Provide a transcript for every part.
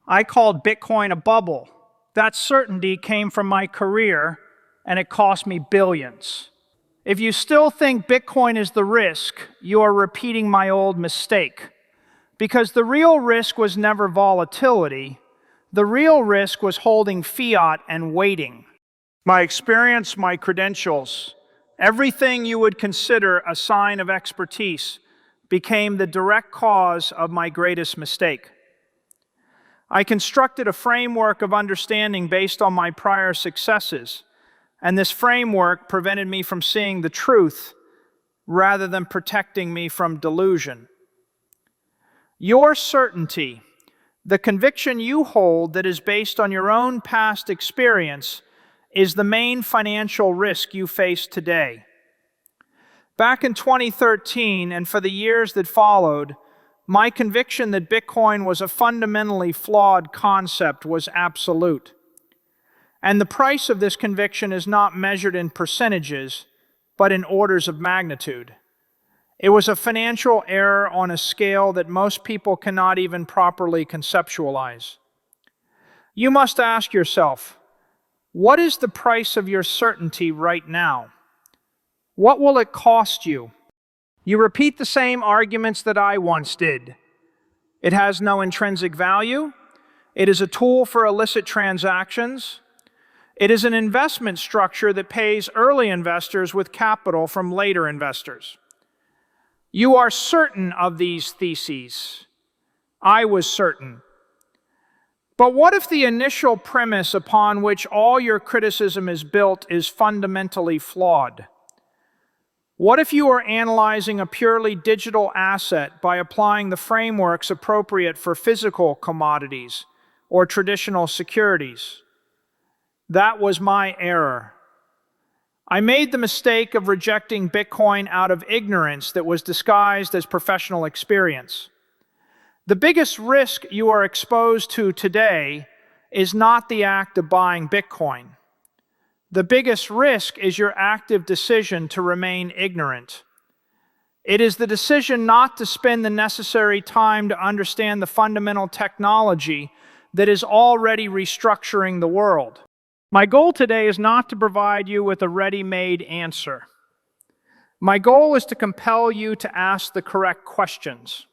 I called Bitcoin a bubble. That certainty came from my career, and it cost me billions. If you still think Bitcoin is the risk, you are repeating my old mistake. Because the real risk was never volatility. The real risk was holding fiat and waiting. My experience, my credentials, everything you would consider a sign of expertise became the direct cause of my greatest mistake. I constructed a framework of understanding based on my prior successes, and this framework prevented me from seeing the truth rather than protecting me from delusion. Your certainty, the conviction you hold that is based on your own past experience, is the main financial risk you face today. Back in 2013, and for the years that followed, my conviction that Bitcoin was a fundamentally flawed concept was absolute. And the price of this conviction is not measured in percentages, but in orders of magnitude. It was a financial error on a scale that most people cannot even properly conceptualize. You must ask yourself, what is the price of your certainty right now? What will it cost you? You repeat the same arguments that I once did. It has no intrinsic value. It is a tool for illicit transactions. It is an investment structure that pays early investors with capital from later investors. You are certain of these theses. I was certain. But what if the initial premise upon which all your criticism is built is fundamentally flawed? What if you are analyzing a purely digital asset by applying the frameworks appropriate for physical commodities or traditional securities? That was my error. I made the mistake of rejecting Bitcoin out of ignorance that was disguised as professional experience. The biggest risk you are exposed to today is not the act of buying Bitcoin. The biggest risk is your active decision to remain ignorant. It is the decision not to spend the necessary time to understand the fundamental technology that is already restructuring the world. My goal today is not to provide you with a ready-made answer. My goal is to compel you to ask the correct questions.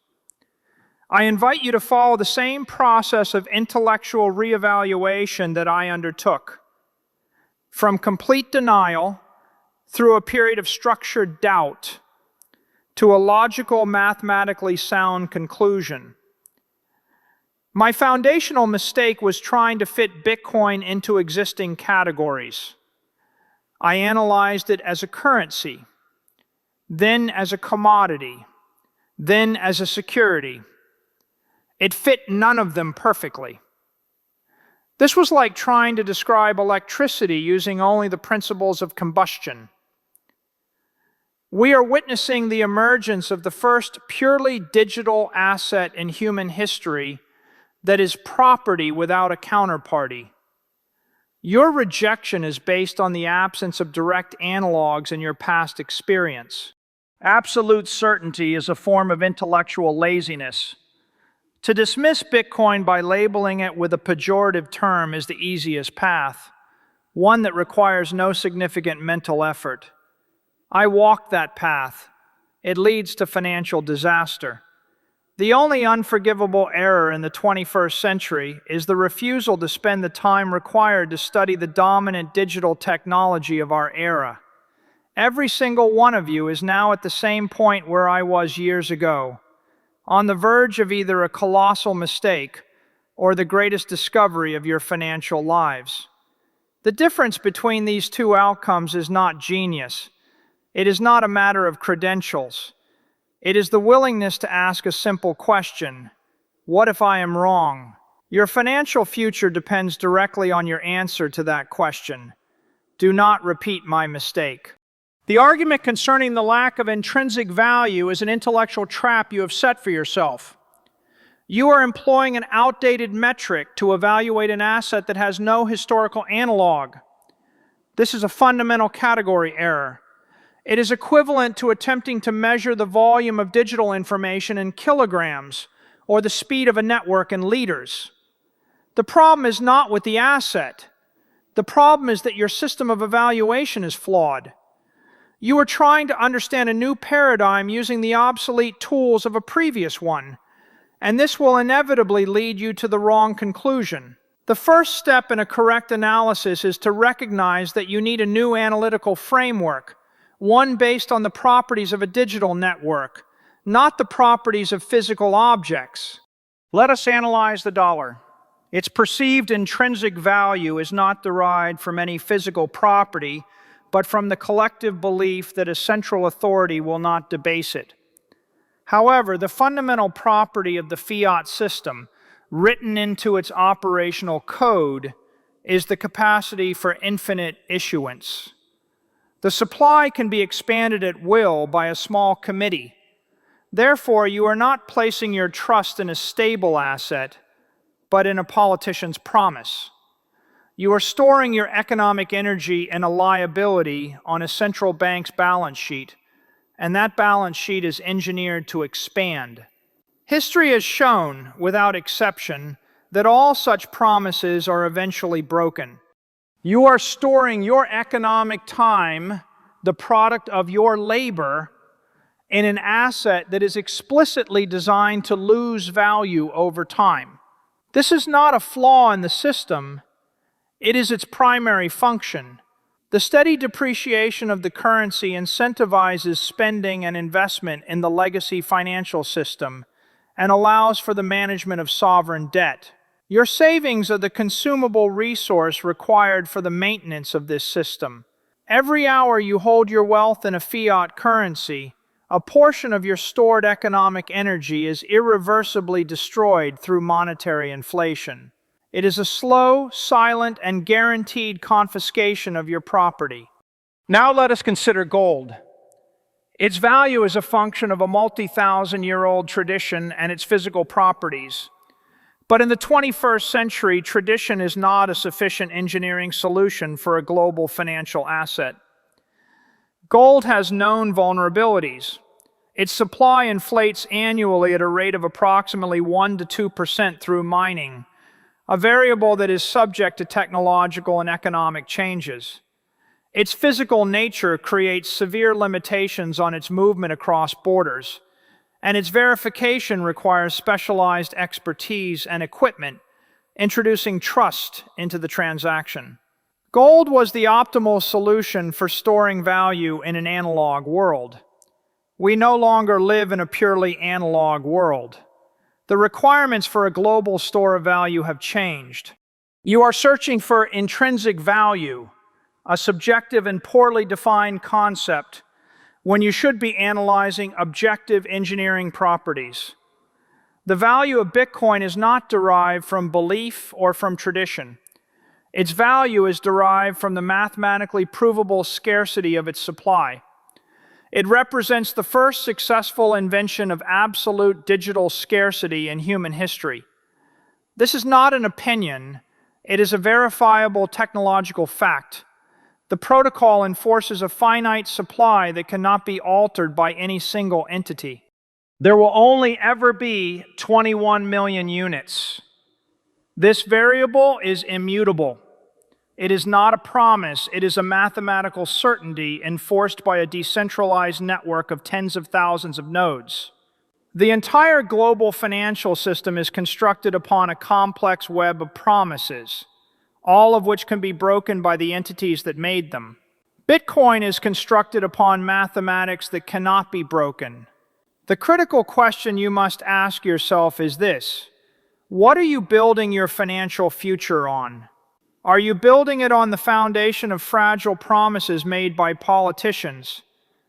I invite you to follow the same process of intellectual reevaluation that I undertook. From complete denial, through a period of structured doubt, to a logical, mathematically sound conclusion. My foundational mistake was trying to fit Bitcoin into existing categories. I analyzed it as a currency, then as a commodity, then as a security. It fit none of them perfectly. This was like trying to describe electricity using only the principles of combustion. We are witnessing the emergence of the first purely digital asset in human history that is property without a counterparty. Your rejection is based on the absence of direct analogs in your past experience. Absolute certainty is a form of intellectual laziness. To dismiss Bitcoin by labeling it with a pejorative term is the easiest path, one that requires no significant mental effort. I walked that path. It leads to financial disaster. The only unforgivable error in the 21st century is the refusal to spend the time required to study the dominant digital technology of our era. Every single one of you is now at the same point where I was years ago, on the verge of either a colossal mistake or the greatest discovery of your financial lives. The difference between these two outcomes is not genius. It is not a matter of credentials. It is the willingness to ask a simple question: what if I am wrong? Your financial future depends directly on your answer to that question. Do not repeat my mistake. The argument concerning the lack of intrinsic value is an intellectual trap you have set for yourself. You are employing an outdated metric to evaluate an asset that has no historical analog. This is a fundamental category error. It is equivalent to attempting to measure the volume of digital information in kilograms or the speed of a network in liters. The problem is not with the asset. The problem is that your system of evaluation is flawed. You are trying to understand a new paradigm using the obsolete tools of a previous one, and this will inevitably lead you to the wrong conclusion. The first step in a correct analysis is to recognize that you need a new analytical framework, one based on the properties of a digital network, not the properties of physical objects. Let us analyze the dollar. Its perceived intrinsic value is not derived from any physical property, but from the collective belief that a central authority will not debase it. However, the fundamental property of the fiat system, written into its operational code, is the capacity for infinite issuance. The supply can be expanded at will by a small committee. Therefore, you are not placing your trust in a stable asset, but in a politician's promise. You are storing your economic energy in a liability on a central bank's balance sheet, and that balance sheet is engineered to expand. History has shown, without exception, that all such promises are eventually broken. You are storing your economic time, the product of your labor, in an asset that is explicitly designed to lose value over time. This is not a flaw in the system, it is its primary function. The steady depreciation of the currency incentivizes spending and investment in the legacy financial system and allows for the management of sovereign debt. Your savings are the consumable resource required for the maintenance of this system. Every hour you hold your wealth in a fiat currency, a portion of your stored economic energy is irreversibly destroyed through monetary inflation. It is a slow, silent, and guaranteed confiscation of your property. Now let us consider gold. Its value is a function of a multi-thousand-year-old tradition and its physical properties. But in the 21st century, tradition is not a sufficient engineering solution for a global financial asset. Gold has known vulnerabilities. Its supply inflates annually at a rate of approximately 1 to 2% through mining, a variable that is subject to technological and economic changes. Its physical nature creates severe limitations on its movement across borders, and its verification requires specialized expertise and equipment, introducing trust into the transaction. Gold was the optimal solution for storing value in an analog world. We no longer live in a purely analog world. The requirements for a global store of value have changed. You are searching for intrinsic value, a subjective and poorly defined concept, when you should be analyzing objective engineering properties. The value of Bitcoin is not derived from belief or from tradition. Its value is derived from the mathematically provable scarcity of its supply. It represents the first successful invention of absolute digital scarcity in human history. This is not an opinion, it is a verifiable technological fact. The protocol enforces a finite supply that cannot be altered by any single entity. There will only ever be 21 million units. This variable is immutable. It is not a promise, it is a mathematical certainty enforced by a decentralized network of tens of thousands of nodes. The entire global financial system is constructed upon a complex web of promises, all of which can be broken by the entities that made them. Bitcoin is constructed upon mathematics that cannot be broken. The critical question you must ask yourself is this: what are you building your financial future on? Are you building it on the foundation of fragile promises made by politicians,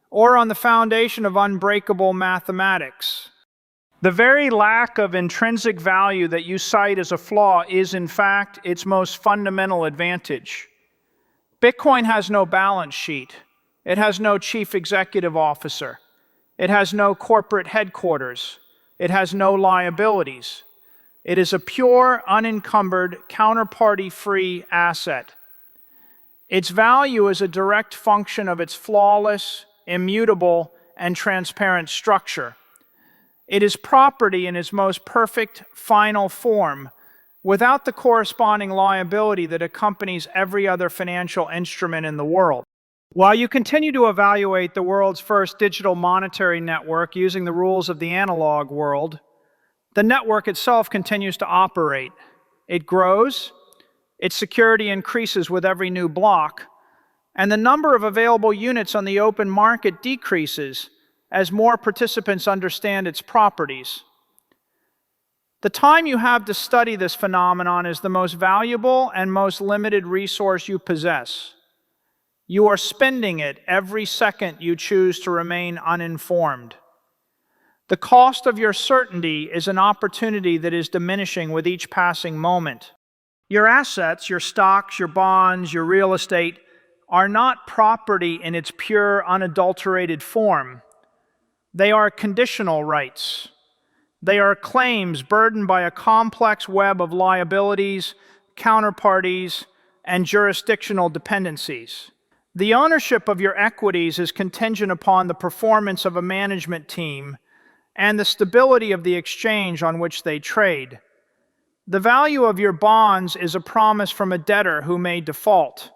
or on the foundation of unbreakable mathematics? The very lack of intrinsic value that you cite as a flaw is, in fact, its most fundamental advantage. Bitcoin has no balance sheet. It has no chief executive officer. It has no corporate headquarters. It has no liabilities. It is a pure, unencumbered, counterparty-free asset. Its value is a direct function of its flawless, immutable, and transparent structure. It is property in its most perfect, final form, without the corresponding liability that accompanies every other financial instrument in the world. While you continue to evaluate the world's first digital monetary network using the rules of the analog world, the network itself continues to operate. It grows, its security increases with every new block, and the number of available units on the open market decreases as more participants understand its properties. The time you have to study this phenomenon is the most valuable and most limited resource you possess. You are spending it every second you choose to remain uninformed. The cost of your certainty is an opportunity that is diminishing with each passing moment. Your assets, your stocks, your bonds, your real estate, are not property in its pure, unadulterated form. They are conditional rights. They are claims burdened by a complex web of liabilities, counterparties, and jurisdictional dependencies. The ownership of your equities is contingent upon the performance of a management team and the stability of the exchange on which they trade. The value of your bonds is a promise from a debtor who may default.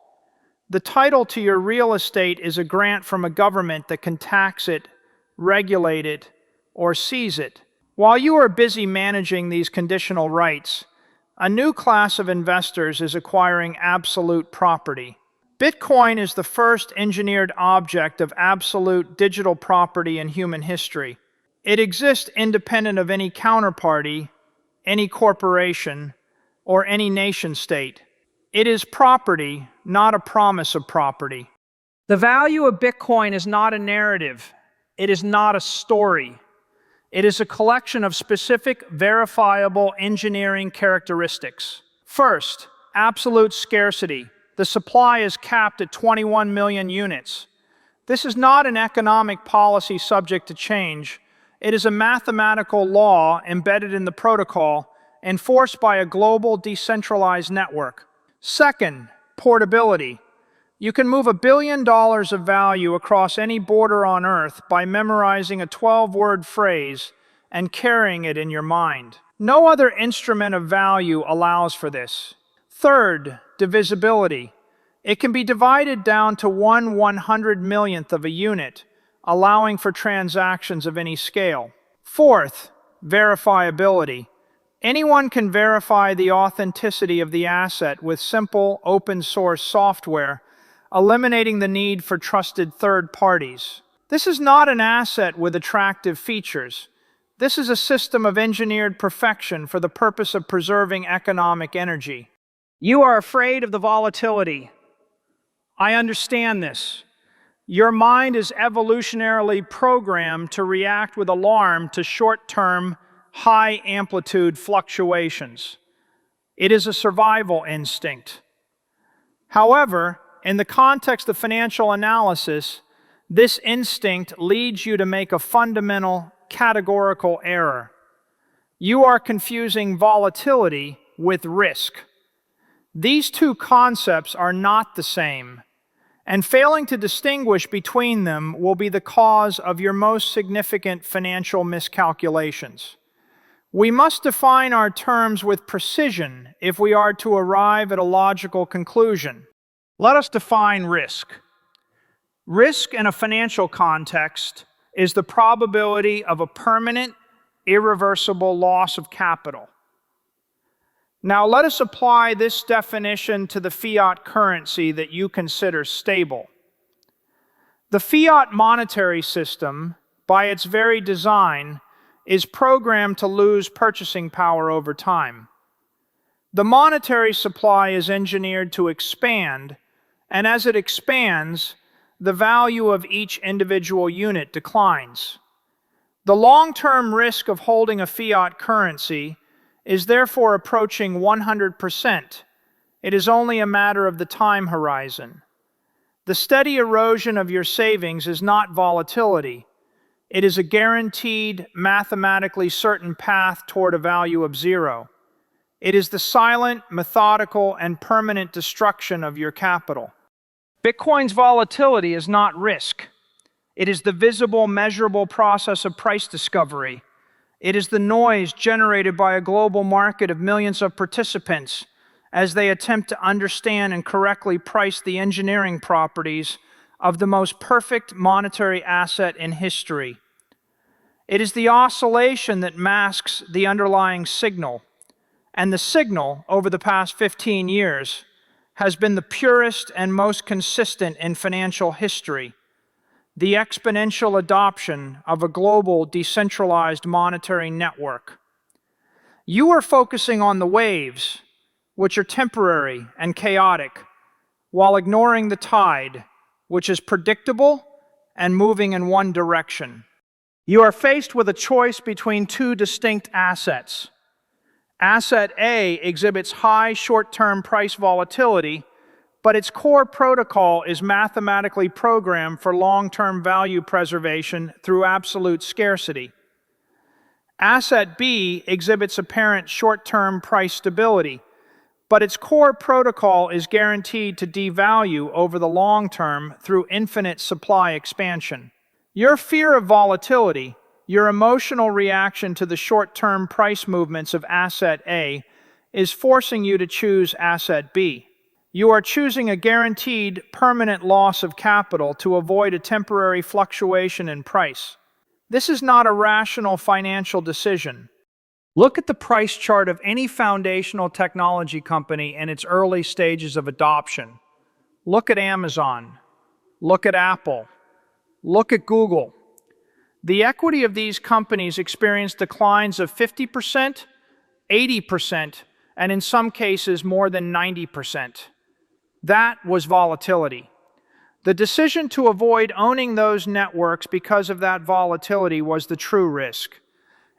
The title to your real estate is a grant from a government that can tax it, regulate it, or seize it. While you are busy managing these conditional rights, a new class of investors is acquiring absolute property. Bitcoin is the first engineered object of absolute digital property in human history. It exists independent of any counterparty, any corporation, or any nation-state. It is property, not a promise of property. The value of Bitcoin is not a narrative. It is not a story. It is a collection of specific, verifiable engineering characteristics. First, absolute scarcity. The supply is capped at 21 million units. This is not an economic policy subject to change. It is a mathematical law embedded in the protocol, enforced by a global decentralized network. Second, portability. You can move $1 billion of value across any border on Earth by memorizing a 12-word phrase and carrying it in your mind. No other instrument of value allows for this. Third, divisibility. It can be divided down to 1/100 millionth of a unit, allowing for transactions of any scale. Fourth, verifiability. Anyone can verify the authenticity of the asset with simple, open-source software, eliminating the need for trusted third parties. This is not an asset with attractive features. This is a system of engineered perfection for the purpose of preserving economic energy. You are afraid of the volatility. I understand this. Your mind is evolutionarily programmed to react with alarm to short-term, high-amplitude fluctuations. It is a survival instinct. However, in the context of financial analysis, this instinct leads you to make a fundamental, categorical error. You are confusing volatility with risk. These two concepts are not the same, and failing to distinguish between them will be the cause of your most significant financial miscalculations. We must define our terms with precision if we are to arrive at a logical conclusion. Let us define risk. Risk in a financial context is the probability of a permanent, irreversible loss of capital. Now let us apply this definition to the fiat currency that you consider stable. The fiat monetary system, by its very design, is programmed to lose purchasing power over time. The monetary supply is engineered to expand, and as it expands, the value of each individual unit declines. The long-term risk of holding a fiat currency is therefore approaching 100%. It is only a matter of the time horizon. The steady erosion of your savings is not volatility. It is a guaranteed, mathematically certain path toward a value of zero. It is the silent, methodical, and permanent destruction of your capital. Bitcoin's volatility is not risk. It is the visible, measurable process of price discovery. It is the noise generated by a global market of millions of participants as they attempt to understand and correctly price the engineering properties of the most perfect monetary asset in history. It is the oscillation that masks the underlying signal, and the signal, over the past 15 years, has been the purest and most consistent in financial history: the exponential adoption of a global decentralized monetary network. You are focusing on the waves, which are temporary and chaotic, while ignoring the tide, which is predictable and moving in one direction. You are faced with a choice between two distinct assets. Asset A exhibits high short-term price volatility, but its core protocol is mathematically programmed for long-term value preservation through absolute scarcity. Asset B exhibits apparent short-term price stability, but its core protocol is guaranteed to devalue over the long term through infinite supply expansion. Your fear of volatility, your emotional reaction to the short-term price movements of Asset A, is forcing you to choose Asset B. You are choosing a guaranteed permanent loss of capital to avoid a temporary fluctuation in price. This is not a rational financial decision. Look at the price chart of any foundational technology company in its early stages of adoption. Look at Amazon. Look at Apple. Look at Google. The equity of these companies experienced declines of 50%, 80%, and in some cases more than 90%. That was volatility. The decision to avoid owning those networks because of that volatility was the true risk.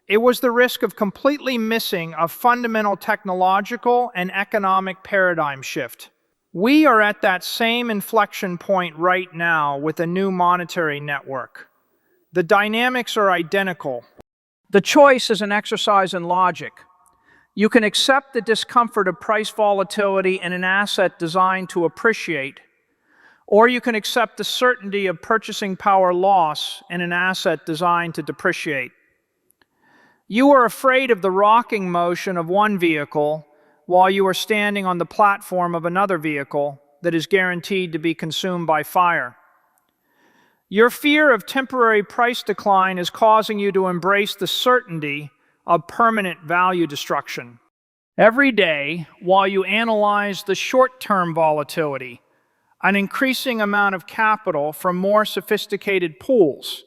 It was the risk of completely missing a fundamental technological and economic paradigm shift. We are at that same inflection point right now with a new monetary network. The dynamics are identical. The choice is an exercise in logic. You can accept the discomfort of price volatility in an asset designed to appreciate, or you can accept the certainty of purchasing power loss in an asset designed to depreciate. You are afraid of the rocking motion of one vehicle while you are standing on the platform of another vehicle that is guaranteed to be consumed by fire. Your fear of temporary price decline is causing you to embrace the certainty of permanent value destruction. Every day, while you analyze the short-term volatility, an increasing amount of capital from more sophisticated pools,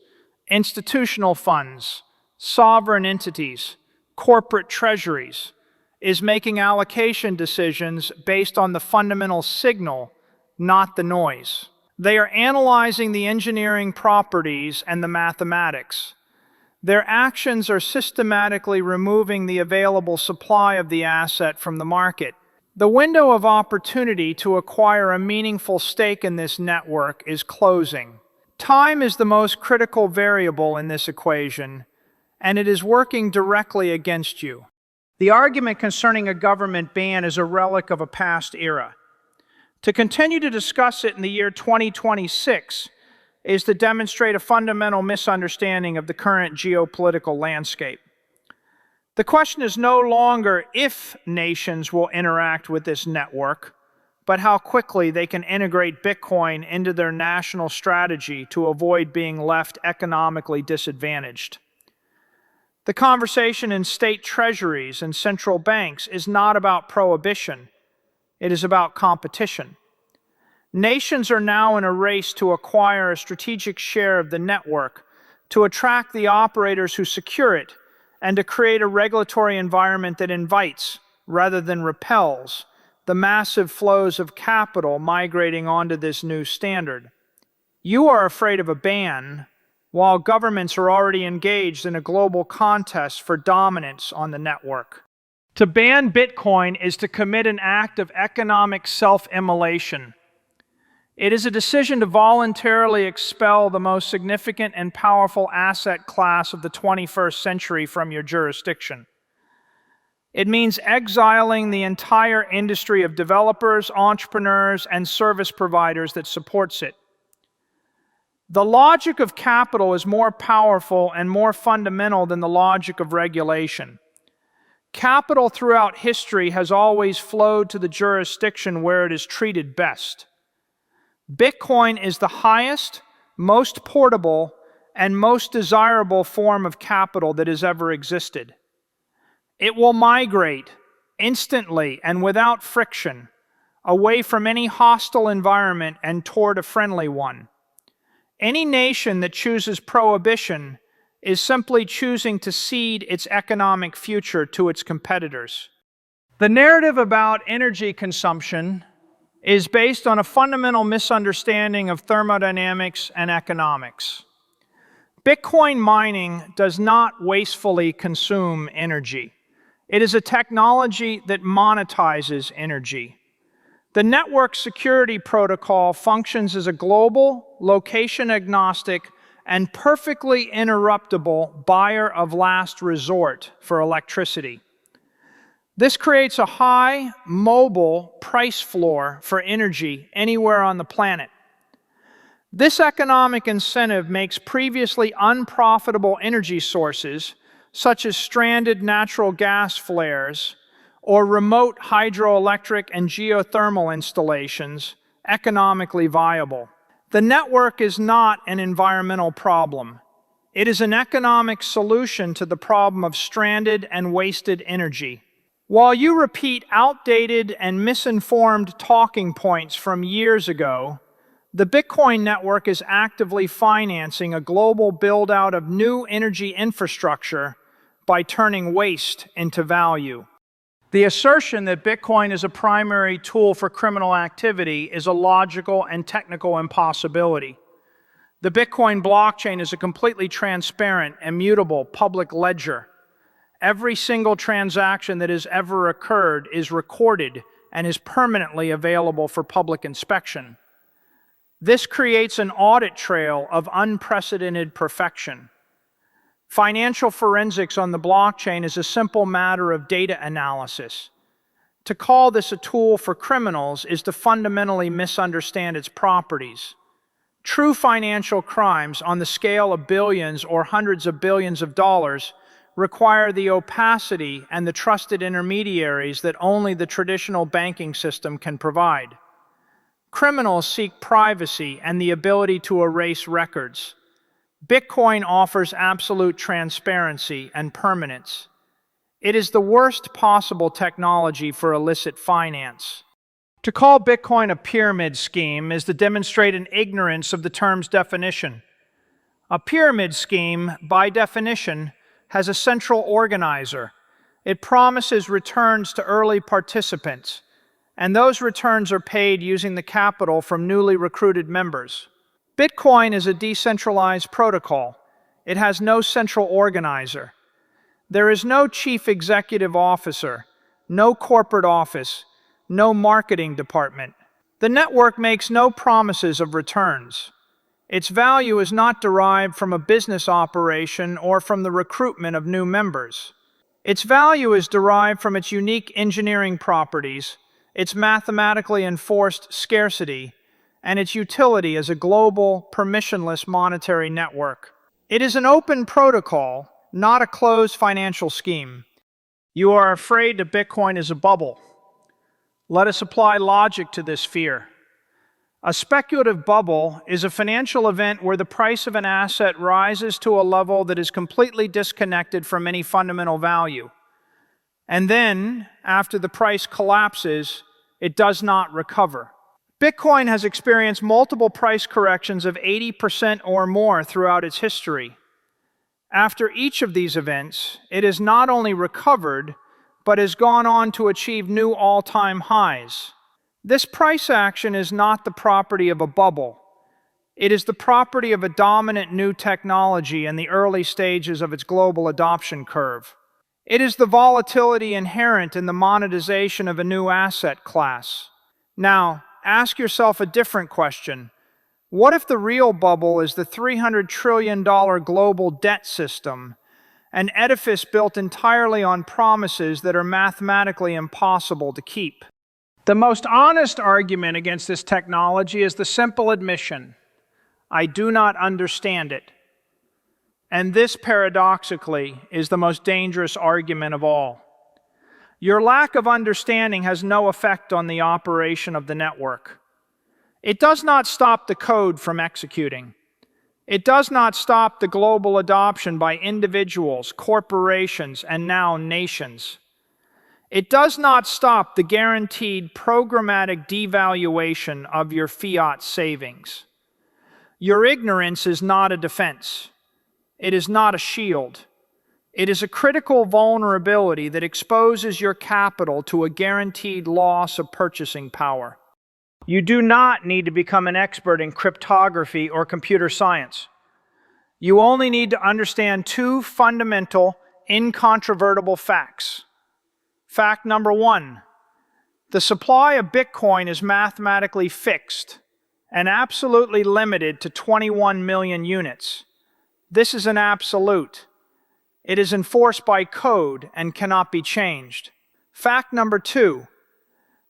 institutional funds, sovereign entities, corporate treasuries, is making allocation decisions based on the fundamental signal, not the noise. They are analyzing the engineering properties and the mathematics. Their actions are systematically removing the available supply of the asset from the market. The window of opportunity to acquire a meaningful stake in this network is closing. Time is the most critical variable in this equation, and it is working directly against you. The argument concerning a government ban is a relic of a past era. To continue to discuss it in the year 2026 is to demonstrate a fundamental misunderstanding of the current geopolitical landscape. The question is no longer if nations will interact with this network, but how quickly they can integrate Bitcoin into their national strategy to avoid being left economically disadvantaged. The conversation in state treasuries and central banks is not about prohibition. It is about competition. Nations are now in a race to acquire a strategic share of the network, to attract the operators who secure it, and to create a regulatory environment that invites, rather than repels, the massive flows of capital migrating onto this new standard. You are afraid of a ban, while governments are already engaged in a global contest for dominance on the network. To ban Bitcoin is to commit an act of economic self-immolation. It is a decision to voluntarily expel the most significant and powerful asset class of the 21st century from your jurisdiction. It means exiling the entire industry of developers, entrepreneurs, and service providers that supports it. The logic of capital is more powerful and more fundamental than the logic of regulation. Capital throughout history has always flowed to the jurisdiction where it is treated best. Bitcoin is the highest, most portable, and most desirable form of capital that has ever existed. It will migrate instantly and without friction away from any hostile environment and toward a friendly one. Any nation that chooses prohibition is simply choosing to cede its economic future to its competitors. The narrative about energy consumption is based on a fundamental misunderstanding of thermodynamics and economics. Bitcoin mining does not wastefully consume energy. It is a technology that monetizes energy. The network security protocol functions as a global, location-agnostic, and perfectly interruptible buyer of last resort for electricity. This creates a high, mobile price floor for energy anywhere on the planet. This economic incentive makes previously unprofitable energy sources, such as stranded natural gas flares or remote hydroelectric and geothermal installations, economically viable. The network is not an environmental problem. It is an economic solution to the problem of stranded and wasted energy. While you repeat outdated and misinformed talking points from years ago, the Bitcoin network is actively financing a global build-out of new energy infrastructure by turning waste into value. The assertion that Bitcoin is a primary tool for criminal activity is a logical and technical impossibility. The Bitcoin blockchain is a completely transparent, immutable public ledger. Every single transaction that has ever occurred is recorded and is permanently available for public inspection. This creates an audit trail of unprecedented perfection. Financial forensics on the blockchain is a simple matter of data analysis. To call this a tool for criminals is to fundamentally misunderstand its properties. True financial crimes on the scale of billions or hundreds of billions of dollars require the opacity and the trusted intermediaries that only the traditional banking system can provide. Criminals seek privacy and the ability to erase records. Bitcoin offers absolute transparency and permanence. It is the worst possible technology for illicit finance. To call Bitcoin a pyramid scheme is to demonstrate an ignorance of the term's definition. A pyramid scheme, by definition, has a central organizer. It promises returns to early participants, and those returns are paid using the capital from newly recruited members. Bitcoin is a decentralized protocol. It has no central organizer. There is no chief executive officer, no corporate office, no marketing department. The network makes no promises of returns. Its value is not derived from a business operation or from the recruitment of new members. Its value is derived from its unique engineering properties, its mathematically enforced scarcity, and its utility as a global, permissionless monetary network. It is an open protocol, not a closed financial scheme. You are afraid that Bitcoin is a bubble. Let us apply logic to this fear. A speculative bubble is a financial event where the price of an asset rises to a level that is completely disconnected from any fundamental value. And then, after the price collapses, it does not recover. Bitcoin has experienced multiple price corrections of 80% or more throughout its history. After each of these events, it has not only recovered, but has gone on to achieve new all-time highs. This price action is not the property of a bubble. It is the property of a dominant new technology in the early stages of its global adoption curve. It is the volatility inherent in the monetization of a new asset class. Now, ask yourself a different question. What if the real bubble is the $300 trillion global debt system, an edifice built entirely on promises that are mathematically impossible to keep? The most honest argument against this technology is the simple admission. I do not understand it. And this, paradoxically, is the most dangerous argument of all. Your lack of understanding has no effect on the operation of the network. It does not stop the code from executing. It does not stop the global adoption by individuals, corporations, and now nations. It does not stop the guaranteed programmatic devaluation of your fiat savings. Your ignorance is not a defense. It is not a shield. It is a critical vulnerability that exposes your capital to a guaranteed loss of purchasing power. You do not need to become an expert in cryptography or computer science. You only need to understand two fundamental, incontrovertible facts. Fact number one, the supply of Bitcoin is mathematically fixed and absolutely limited to 21 million units. This is an absolute. It is enforced by code and cannot be changed. Fact number two,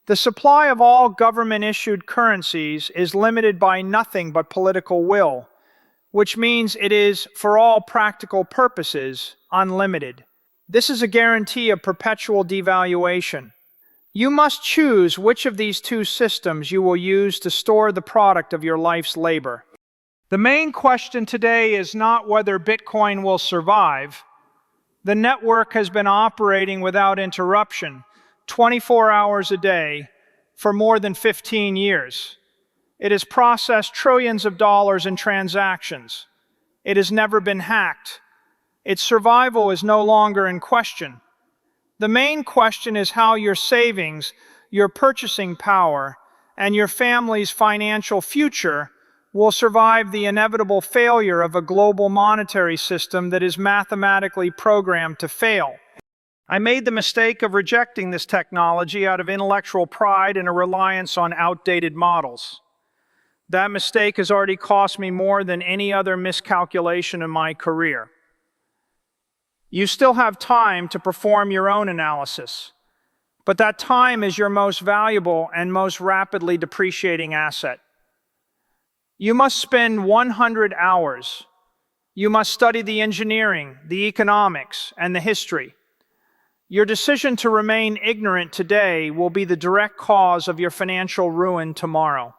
the supply of all government-issued currencies is limited by nothing but political will, which means it is, for all practical purposes, unlimited. This is a guarantee of perpetual devaluation. You must choose which of these two systems you will use to store the product of your life's labor. The main question today is not whether Bitcoin will survive. The network has been operating without interruption, 24 hours a day, for more than 15 years. It has processed trillions of dollars in transactions. It has never been hacked. Its survival is no longer in question. The main question is how your savings, your purchasing power, and your family's financial future will survive the inevitable failure of a global monetary system that is mathematically programmed to fail. I made the mistake of rejecting this technology out of intellectual pride and a reliance on outdated models. That mistake has already cost me more than any other miscalculation in my career. You still have time to perform your own analysis, but that time is your most valuable and most rapidly depreciating asset. You must spend 100 hours. You must study the engineering, the economics, and the history. Your decision to remain ignorant today will be the direct cause of your financial ruin tomorrow.